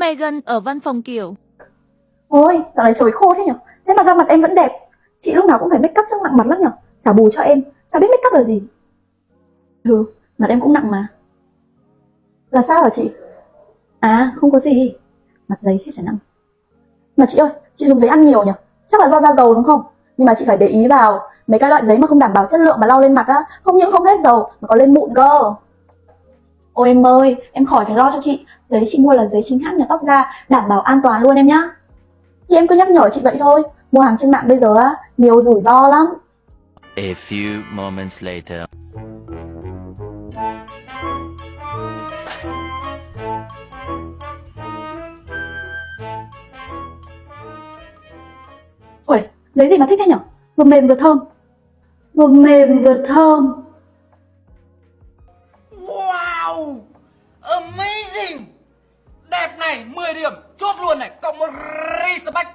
Megan ở văn phòng kiểu. Ôi, dạo này trời khô thế nhở? Thế mà da mặt em vẫn đẹp. Chị lúc nào cũng phải make up chắc nặng mặt lắm nhở? Chả bù cho em, chả biết make up là gì. Ừ, mặt em cũng nặng mà. Là sao hả chị? À, không có gì. Mặt giấy thế chả nặng. Mà chị ơi, chị dùng giấy ăn nhiều nhở? Chắc là do da dầu đúng không? Nhưng mà chị phải để ý vào mấy cái loại giấy mà không đảm bảo chất lượng mà lau lên mặt á, không những không hết dầu mà còn lên mụn cơ. Ôi em ơi, em khỏi phải lo cho chị. Giấy chị mua là giấy chính hãng nhà tóc da, đảm bảo an toàn luôn em nhá. Thì em cứ nhắc nhở chị vậy thôi. Mua hàng trên mạng bây giờ á, nhiều rủi ro lắm. A few moments later. Ui, giấy gì mà thích thế nhở? Vừa mềm vừa thơm. Vừa mềm vừa thơm. Wow, amazing. Đẹp này, 10 điểm, chốt luôn này, cộng một respect.